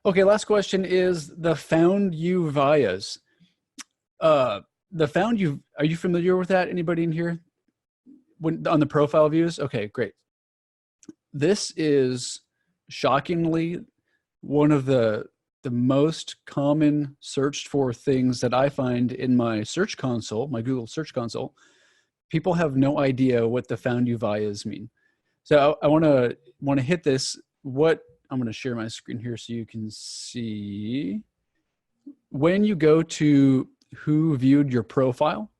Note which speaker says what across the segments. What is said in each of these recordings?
Speaker 1: Okay, last question is the found you vias. The found you, are you familiar with that? Anybody in here? When, on the profile views? Okay, great. This is shockingly one of the most common searched for things that I find in my search console, my Google Search Console. People have no idea what the found you vias mean. So I want to hit this. What I'm going to share my screen here so you can see. When you go to who viewed your profile,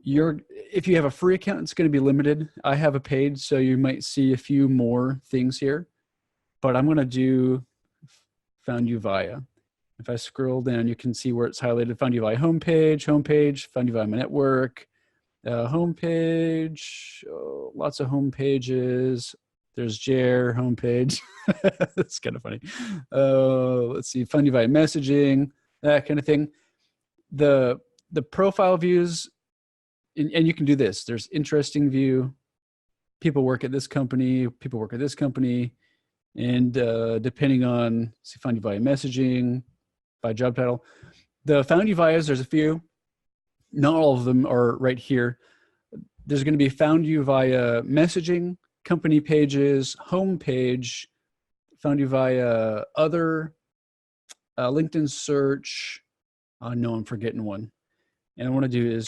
Speaker 1: if you have a free account, it's going to be limited. I have a paid, so you might see a few more things here, but I'm going to do found you via. If I scroll down, you can see where it's highlighted: found you via homepage, found you via my network, homepage, oh, lots of home pages. There's Jer homepage. That's kind of funny. Let's see, found you via messaging, that kind of thing. The profile views, and you can do this. There's interesting view. People work at this company. People work at this company, and depending on, see, found you via messaging, by job title. The found you vias, there's a few. Not all of them are right here. There's going to be found you via messaging, company pages, home page, found you via other, LinkedIn search. No, I'm forgetting one. And I want to do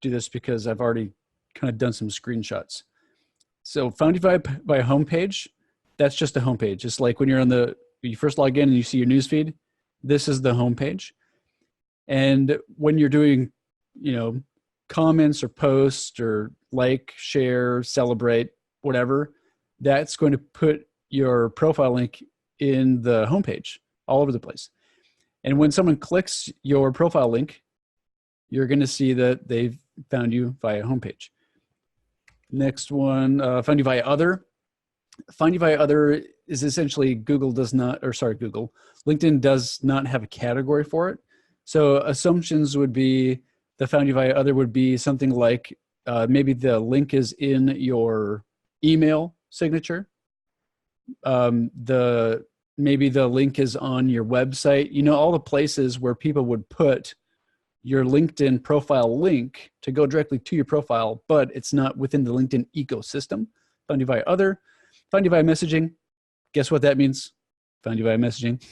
Speaker 1: this because I've already kind of done some screenshots. So found you via home page, that's just a home page. It's like when you're on when you first log in and you see your newsfeed, this is the home page. And when you're doing, comments or posts or like, share, celebrate, whatever, that's going to put your profile link in the homepage all over the place. And when someone clicks your profile link, you're going to see that they've found you via homepage. Next one, found you via other. Find you via other is essentially LinkedIn does not have a category for it. So assumptions would be the found you via other would be something like maybe the link is in your email signature. Maybe the link is on your website. All the places where people would put your LinkedIn profile link to go directly to your profile, but it's not within the LinkedIn ecosystem. Found you via other. Found you via messaging. Guess what that means? Found you via messaging.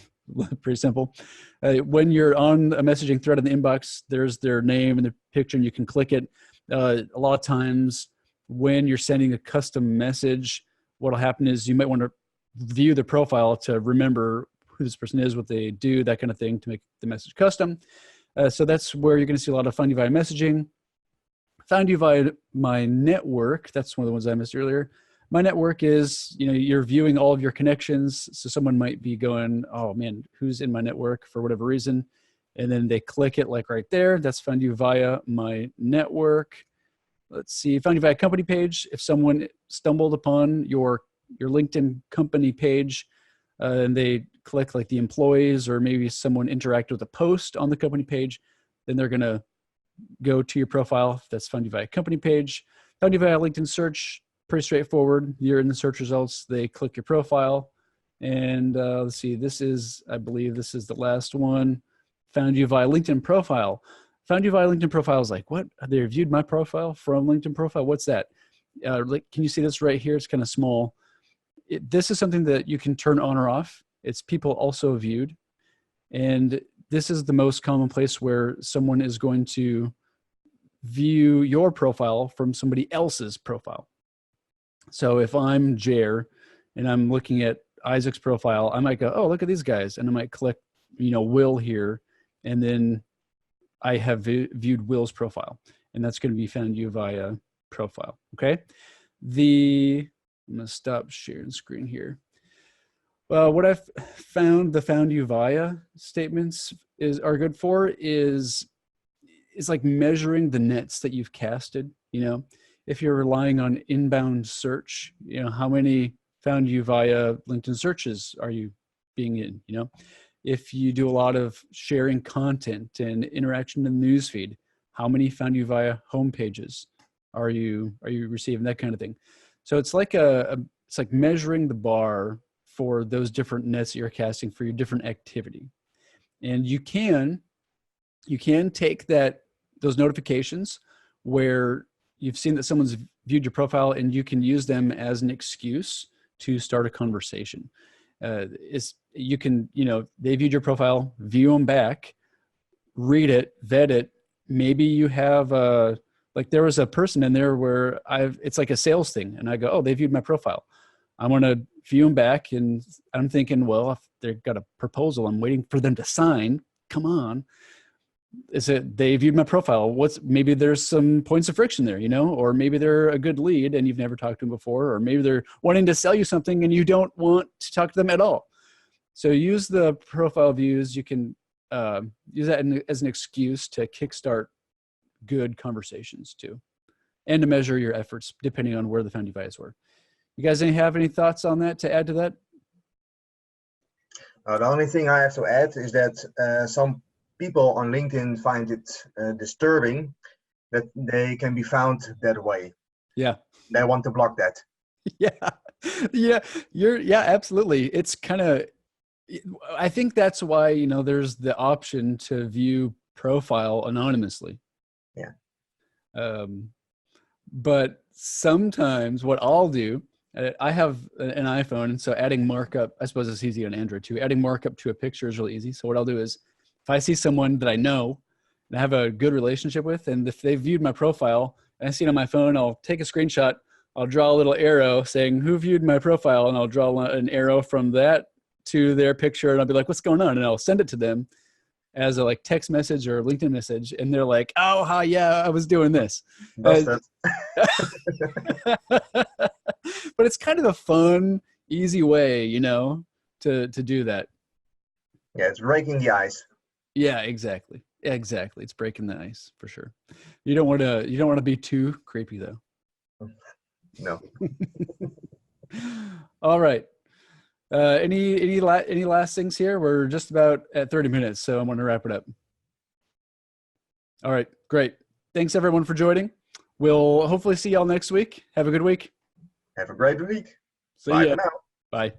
Speaker 1: Pretty simple. When you're on a messaging thread in the inbox, there's their name and their picture, and you can click it. A lot of times when you're sending a custom message, what'll happen is you might want to view the profile to remember who this person is, what they do, that kind of thing, to make the message custom. So that's where you're going to see a lot of found you via messaging. Found you via my network. That's one of the ones I missed earlier. My network is, you're viewing all of your connections. So someone might be going, oh man, who's in my network for whatever reason. And then they click it like right there. That's found you via my network. Let's see, found you via company page. If someone stumbled upon your LinkedIn company page and they click like the employees, or maybe someone interacted with a post on the company page, then they're going to go to your profile. That's found you via company page. Found you via LinkedIn search. Pretty straightforward. You're in the search results. They click your profile. And let's see, I believe this is the last one. Found you via LinkedIn profile. Found you via LinkedIn profile is like, what? They reviewed my profile from LinkedIn profile? What's that? Can you see this right here? It's kind of small. This is something that you can turn on or off. It's people also viewed. And this is the most common place where someone is going to view your profile from somebody else's profile. So if I'm Jer and I'm looking at Isaac's profile, I might go, oh, look at these guys. And I might click, Will here. And then I have viewed Will's profile. And that's going to be found you via profile. Okay. I'm going to stop sharing screen here. Well, what I've found the found you via statements are good for is like measuring the nets that you've casted. If you're relying on inbound search, how many found you via LinkedIn searches are you being in? If you do a lot of sharing content and interaction in the newsfeed, how many found you via home pages are you receiving, that kind of thing. So it's like it's like measuring the bar for those different nets that you're casting for your different activity. And you can take those notifications where you've seen that someone's viewed your profile, and you can use them as an excuse to start a conversation. You can, they viewed your profile, view them back, read it, vet it. Maybe you have like there was a person in there where it's like a sales thing, and I go, oh, they viewed my profile. I want to view them back, and I'm thinking, well, if they've got a proposal, I'm waiting for them to sign. Come on. Is it they viewed my profile? Maybe there's some points of friction there, or maybe they're a good lead and you've never talked to them before, or maybe they're wanting to sell you something and you don't want to talk to them at all. So use the profile views. You can use that as an excuse to kickstart good conversations too, and to measure your efforts depending on where the found devices were. You guys have any thoughts on that to add to that?
Speaker 2: The only thing I have to add is that some people on LinkedIn find it disturbing that they can be found that way.
Speaker 1: Yeah.
Speaker 2: They want to block that.
Speaker 1: Yeah, absolutely. It's kind of, I think that's why, there's the option to view profile anonymously.
Speaker 2: Yeah.
Speaker 1: But sometimes what I'll do, I have an iPhone, and so adding markup, I suppose it's easy on Android too. Adding markup to a picture is really easy. So what I'll do is, if I see someone that I know and I have a good relationship with, and if they viewed my profile and I see it on my phone, I'll take a screenshot. I'll draw a little arrow saying who viewed my profile, and I'll draw an arrow from that to their picture, and I'll be like, what's going on? And I'll send it to them as a text message or LinkedIn message, and they're like, oh, hi, yeah, I was doing this. But it's kind of a fun, easy way, to do that.
Speaker 2: Yeah, it's breaking the ice.
Speaker 1: Yeah, exactly. It's breaking the ice for sure. You don't want to be too creepy though.
Speaker 2: No.
Speaker 1: All right. Any last things here? We're just about at 30 minutes, so I'm going to wrap it up. All right, great. Thanks everyone for joining. We'll hopefully see y'all next week. Have a good week.
Speaker 2: Have a great week.
Speaker 1: See ya.
Speaker 2: Bye for now.
Speaker 1: Bye.